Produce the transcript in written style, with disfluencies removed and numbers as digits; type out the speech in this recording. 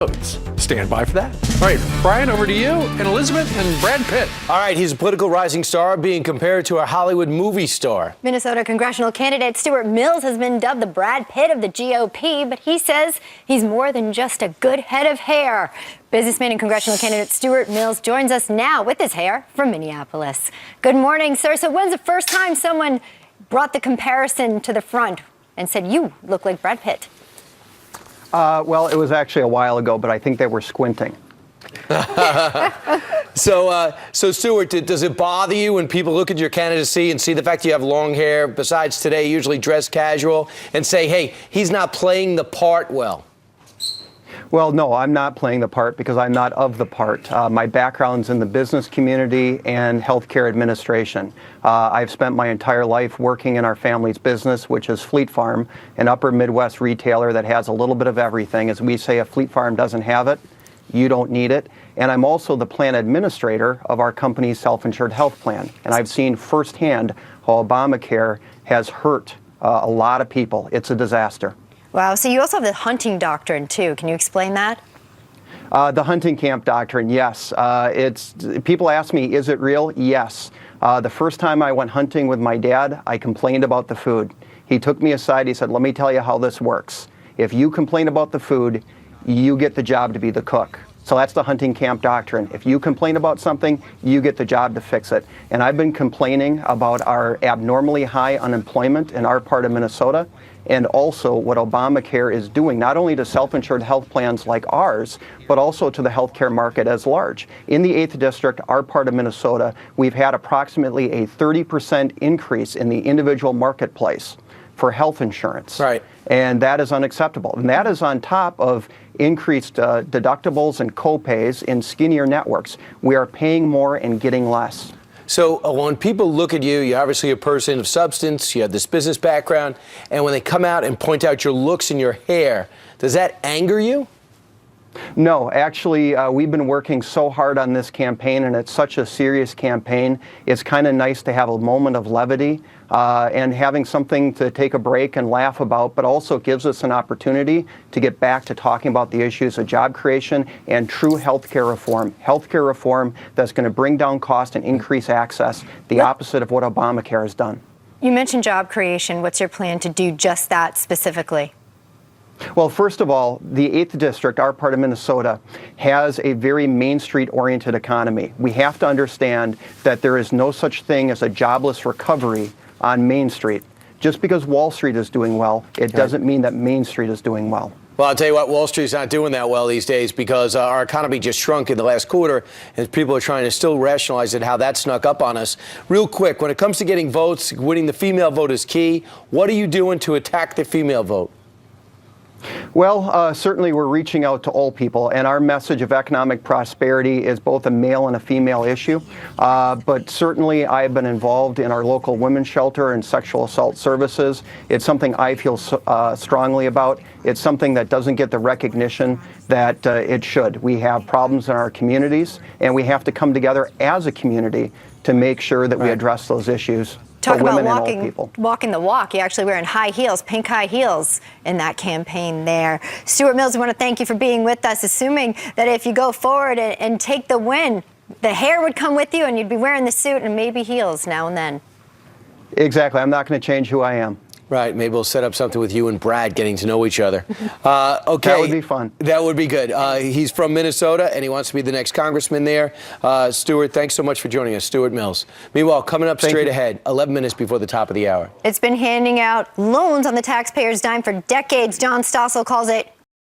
votes. Stand by for that. All right, Brian, over to you, and Elizabeth and Brad Pitt. All right, he's a political rising star being compared to a Hollywood movie star. Minnesota congressional candidate Stewart Mills has been dubbed the Brad Pitt of the GOP, but he says he's more than just a good head of hair. Businessman and congressional candidate Stewart Mills joins us now with his hair from Minneapolis. Good morning, sir. So when's the first time someone brought the comparison to the front and said, you look like Brad Pitt? Well, it was actually a while ago, but I think they were squinting. So Stewart, does it bother you when people look at your candidacy and see the fact you have long hair, besides today, usually dress casual, and say, hey, he's not playing the part well? Well, no, I'm not playing the part because I'm not of the part. My background's in the business community and healthcare administration. I've spent my entire life working in our family's business, which is Fleet Farm, an upper Midwest retailer that has a little bit of everything. As we say, if Fleet Farm doesn't have it, you don't need it. And I'm also the plan administrator of our company's self-insured health plan. And I've seen firsthand how Obamacare has hurt a lot of people. It's a disaster. Wow, so you also have the hunting doctrine, too. Can you explain that? The hunting camp doctrine, yes. People ask me, is it real? Yes. The first time I went hunting with my dad, I complained about the food. He took me aside, he said, let me tell you how this works. If you complain about the food, you get the job to be the cook. So that's the hunting camp doctrine. If you complain about something, you get the job to fix it. And I've been complaining about our abnormally high unemployment in our part of Minnesota, and also what Obamacare is doing, not only to self-insured health plans like ours, but also to the healthcare market as large. In the 8th District, our part of Minnesota, we've had approximately a 30% increase in the individual marketplace for health insurance. Right. And that is unacceptable. And that is on top of increased deductibles and co-pays in skinnier networks. We are paying more and getting less. So when people look at you, you're obviously a person of substance, you have this business background, and when they come out and point out your looks and your hair, does that anger you? No, actually, we've been working so hard on this campaign, and it's such a serious campaign. It's kind of nice to have a moment of levity and having something to take a break and laugh about, but also gives us an opportunity to get back to talking about the issues of job creation and true healthcare reform that's going to bring down cost and increase access, the opposite of what Obamacare has done. You mentioned job creation. What's your plan to do just that specifically? Well, first of all, the 8th District, our part of Minnesota, has a very Main Street-oriented economy. We have to understand that there is no such thing as a jobless recovery on Main Street. Just because Wall Street is doing well, it doesn't mean that Main Street is doing well. Well, I'll tell you what, Wall Street's not doing that well these days because our economy just shrunk in the last quarter, and people are trying to still rationalize it, how that snuck up on us. Real quick, when it comes to getting votes, winning the female vote is key. What are you doing to attack the female vote? Well, certainly we're reaching out to all people, and our message of economic prosperity is both a male and a female issue. But certainly I've been involved in our local women's shelter and sexual assault services. It's something I feel strongly about. It's something that doesn't get the recognition that it should. We have problems in our communities, and we have to come together as a community to make sure that we address those issues. Talk about walking the walk. You're actually wearing high heels, pink high heels in that campaign there. Stewart Mills, I want to thank you for being with us, assuming that if you go forward and take the win, the hair would come with you and you'd be wearing the suit and maybe heels now and then. Exactly. I'm not going to change who I am. Right. Maybe we'll set up something with you and Brad getting to know each other. Okay. That would be fun. That would be good. He's from Minnesota, and he wants to be the next congressman there. Stewart, thanks so much for joining us. Stewart Mills. Meanwhile, coming up straight ahead, 11 minutes before the top of the hour. It's been handing out loans on the taxpayer's dime for decades. John Stossel calls it